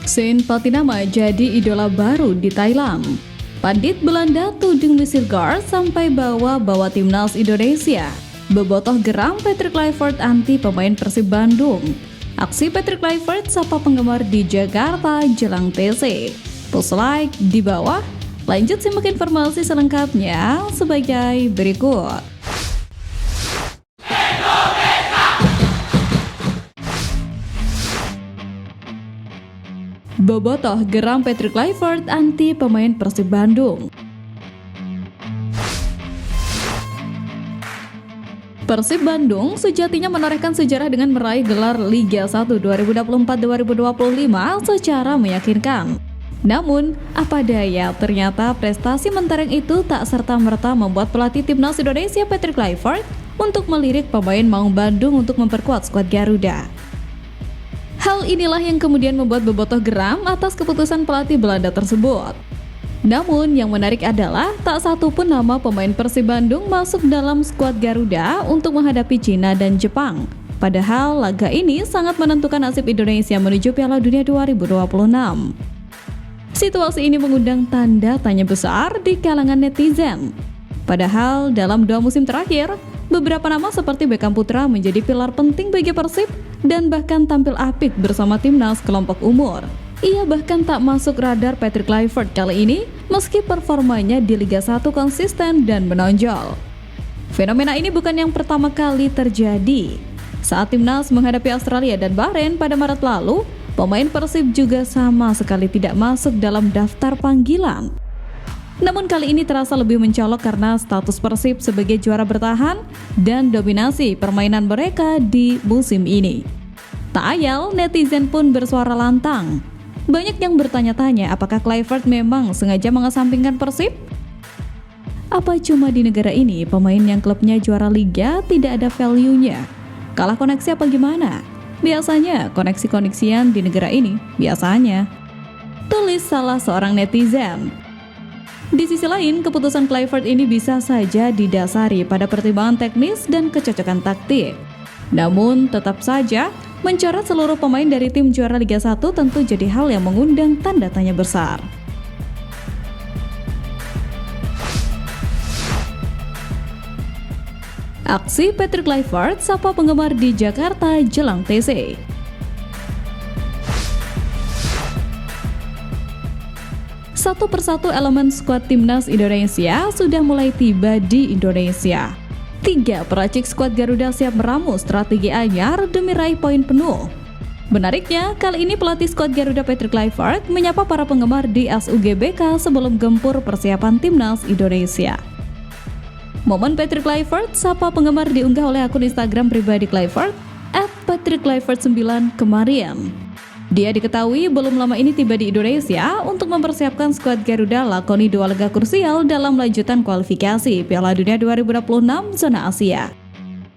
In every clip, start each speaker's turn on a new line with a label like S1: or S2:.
S1: Sein Patinama jadi idola baru di Thailand. Pandit Belanda tuding misil guard sampai bawa timnas Indonesia. Bebotoh geram Patrick Kluivert anti pemain Persib Bandung. Aksi Patrick Kluivert sapa penggemar di Jakarta jelang TC. Post like di bawah. Lanjut simak informasi selengkapnya sebagai berikut. Bobotoh geram Patrick Kluivert anti pemain Persib Bandung. Persib Bandung sejatinya menorehkan sejarah dengan meraih gelar Liga 1 2024-2025 secara meyakinkan. Namun, apa daya, ternyata prestasi mentereng itu tak serta-merta membuat pelatih timnas Indonesia Patrick Kluivert untuk melirik pemain Maung Bandung untuk memperkuat skuad Garuda. Hal inilah yang kemudian membuat Bobotoh geram atas keputusan pelatih Belanda tersebut. Namun yang menarik adalah tak satu pun nama pemain Persib Bandung masuk dalam skuad Garuda untuk menghadapi Cina dan Jepang. Padahal laga ini sangat menentukan nasib Indonesia menuju Piala Dunia 2026. Situasi ini mengundang tanda tanya besar di kalangan netizen. Padahal dalam 2 musim terakhir, beberapa nama seperti Beckham Putra menjadi pilar penting bagi Persib dan bahkan tampil apik bersama timnas kelompok umur. Ia bahkan tak masuk radar Patrick Kluivert kali ini meski performanya di Liga 1 konsisten dan menonjol. Fenomena ini bukan yang pertama kali terjadi. Saat timnas menghadapi Australia dan Bahrain pada Maret lalu, pemain Persib juga sama sekali tidak masuk dalam daftar panggilan. Namun kali ini terasa lebih mencolok karena status Persib sebagai juara bertahan dan dominasi permainan mereka di musim ini. Tak ayal, netizen pun bersuara lantang. Banyak yang bertanya-tanya apakah Kluivert memang sengaja mengesampingkan Persib? Apa cuma di negara ini pemain yang klubnya juara liga tidak ada value-nya? Kalah koneksi apa gimana? Biasanya koneksi-koneksian di negara ini, biasanya. Tulis salah seorang netizen. Di sisi lain, keputusan Kluivert ini bisa saja didasari pada pertimbangan teknis dan kecocokan taktik. Namun, tetap saja, mencoret seluruh pemain dari tim juara Liga 1 tentu jadi hal yang mengundang tanda tanya besar. Aksi Patrick Kluivert sapa penggemar di Jakarta jelang TC. Satu persatu elemen skuad timnas Indonesia sudah mulai tiba di Indonesia. 3 peracik skuad Garuda siap meramu strategi anyar demi raih poin penuh. Menariknya, kali ini pelatih skuad Garuda Patrick Kluivert menyapa para penggemar di SUGBK sebelum gempur persiapan timnas Indonesia. Momen Patrick Kluivert sapa penggemar diunggah oleh akun Instagram pribadi Kluivert @patrickkluivert9 kemarin. Dia diketahui belum lama ini tiba di Indonesia untuk mempersiapkan skuad Garuda lakoni 2 laga krusial dalam lanjutan kualifikasi Piala Dunia 2026 zona Asia.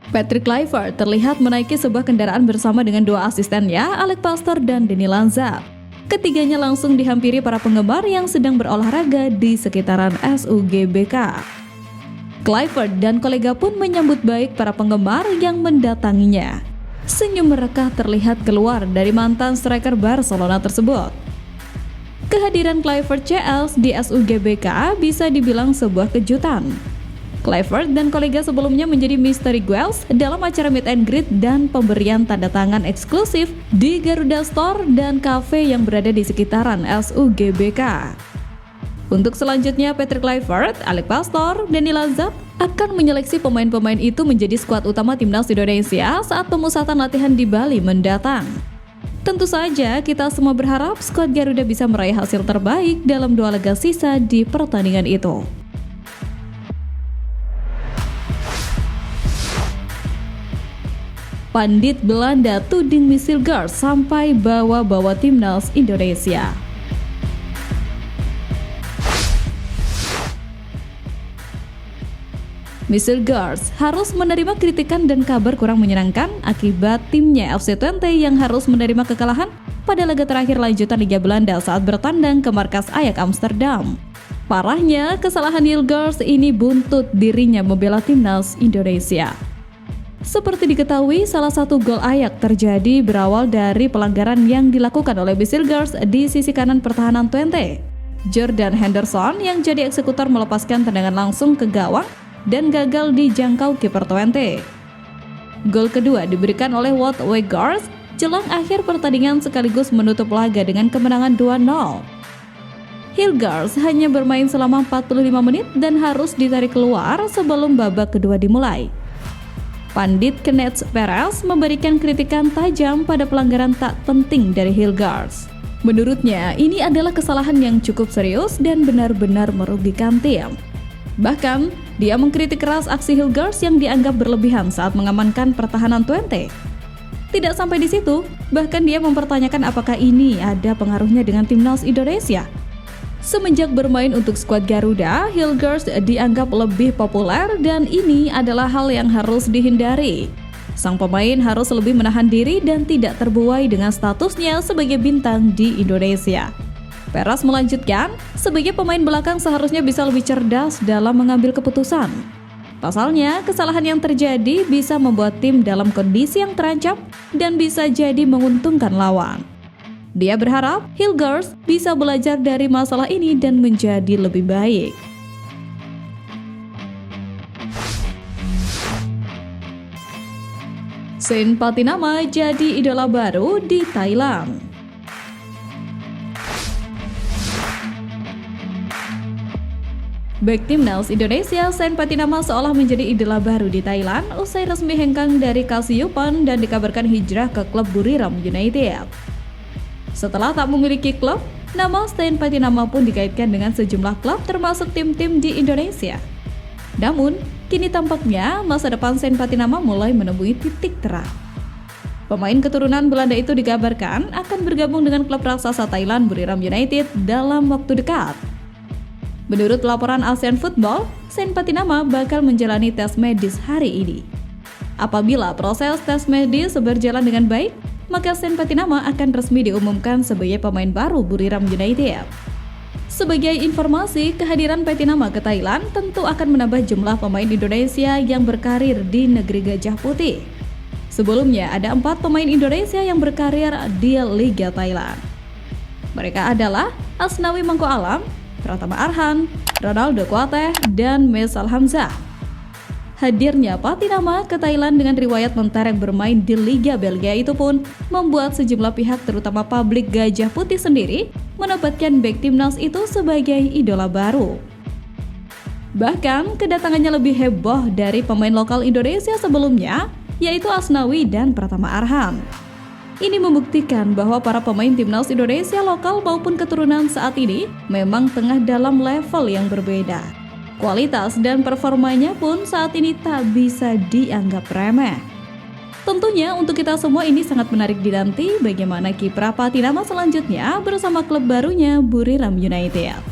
S1: Patrick Kluivert terlihat menaiki sebuah kendaraan bersama dengan 2 asistennya, Alec Pastor dan Denny Lanzat. Ketiganya langsung dihampiri para penggemar yang sedang berolahraga di sekitaran SUGBK. Kluivert dan kolega pun menyambut baik para penggemar yang mendatanginya. Senyum mereka terlihat keluar dari mantan striker Barcelona tersebut. Kehadiran Kluivert CS di SUGBK bisa dibilang sebuah kejutan. Kluivert dan kolega sebelumnya menjadi mystery guest dalam acara meet and greet dan pemberian tanda tangan eksklusif di Garuda Store dan kafe yang berada di sekitaran SUGBK. Untuk selanjutnya, Patrick Kluivert, Alec Pastor, dan Denny Lanzat akan menyeleksi pemain-pemain itu menjadi skuad utama timnas Indonesia saat pemusatan latihan di Bali mendatang. Tentu saja kita semua berharap skuad Garuda bisa meraih hasil terbaik dalam 2 laga sisa di pertandingan itu. Pandit Belanda tuding misil guard sampai bawa timnas Indonesia. Misil Guards harus menerima kritikan dan kabar kurang menyenangkan akibat timnya FC Twente yang harus menerima kekalahan pada laga terakhir lanjutan Liga Belanda saat bertandang ke markas Ajax Amsterdam. Parahnya, kesalahan Yilgars ini buntut dirinya membela timnas Indonesia. Seperti diketahui, salah satu gol Ayak terjadi berawal dari pelanggaran yang dilakukan oleh Besilgers di sisi kanan pertahanan Twente. Jordan Henderson yang jadi eksekutor melepaskan tendangan langsung ke gawang dan gagal dijangkau kiper Twente. Gol kedua diberikan oleh Wout Weghorst jelang akhir pertandingan sekaligus menutup laga dengan kemenangan 2-0. Hilgers hanya bermain selama 45 menit dan harus ditarik keluar sebelum babak kedua dimulai. Pandit Kenneth Perez memberikan kritikan tajam pada pelanggaran tak penting dari Hilgers. Menurutnya, ini adalah kesalahan yang cukup serius dan benar-benar merugikan tim. Bahkan, dia mengkritik keras aksi Hilgers yang dianggap berlebihan saat mengamankan pertahanan Twente. Tidak sampai di situ, bahkan dia mempertanyakan apakah ini ada pengaruhnya dengan timnas Indonesia. Semenjak bermain untuk skuad Garuda, Hilgers dianggap lebih populer dan ini adalah hal yang harus dihindari. Sang pemain harus lebih menahan diri dan tidak terbuai dengan statusnya sebagai bintang di Indonesia. Perez melanjutkan, sebagai pemain belakang seharusnya bisa lebih cerdas dalam mengambil keputusan. Pasalnya, kesalahan yang terjadi bisa membuat tim dalam kondisi yang terancam dan bisa jadi menguntungkan lawan. Dia berharap Hilgers bisa belajar dari masalah ini dan menjadi lebih baik. Sen Patinama jadi idola baru di Thailand. Bek timnas Indonesia Sen Patinama seolah menjadi idola baru di Thailand usai resmi hengkang dari Kasyupan dan dikabarkan hijrah ke klub Buriram United. Setelah tak memiliki klub, nama Sen Patinama pun dikaitkan dengan sejumlah klub termasuk tim-tim di Indonesia. Namun, kini tampaknya masa depan Sen Patinama mulai menemui titik terang. Pemain keturunan Belanda itu dikabarkan akan bergabung dengan klub raksasa Thailand Buriram United dalam waktu dekat. Menurut laporan ASEAN Football, Sen Patinama bakal menjalani tes medis hari ini. Apabila proses tes medis berjalan dengan baik, maka Sen Patinama akan resmi diumumkan sebagai pemain baru Buriram United. Sebagai informasi, kehadiran Patinama ke Thailand tentu akan menambah jumlah pemain Indonesia yang berkarir di negeri Gajah Putih. Sebelumnya, ada 4 pemain Indonesia yang berkarir di Liga Thailand. Mereka adalah Asnawi Mangko Alam, Pratama Arhan, Ronaldo Kuateh, dan Mesal Hamzah. Hadirnya Patinama ke Thailand dengan riwayat mentereng bermain di Liga Belgia itu pun membuat sejumlah pihak terutama publik Gajah Putih sendiri menobatkan bek timnas itu sebagai idola baru. Bahkan kedatangannya lebih heboh dari pemain lokal Indonesia sebelumnya, yaitu Asnawi dan Pratama Arhan. Ini membuktikan bahwa para pemain timnas Indonesia lokal maupun keturunan saat ini memang tengah dalam level yang berbeda. Kualitas dan performanya pun saat ini tak bisa dianggap remeh. Tentunya untuk kita semua ini sangat menarik dinanti bagaimana kiprah Patinama selanjutnya bersama klub barunya Buriram United.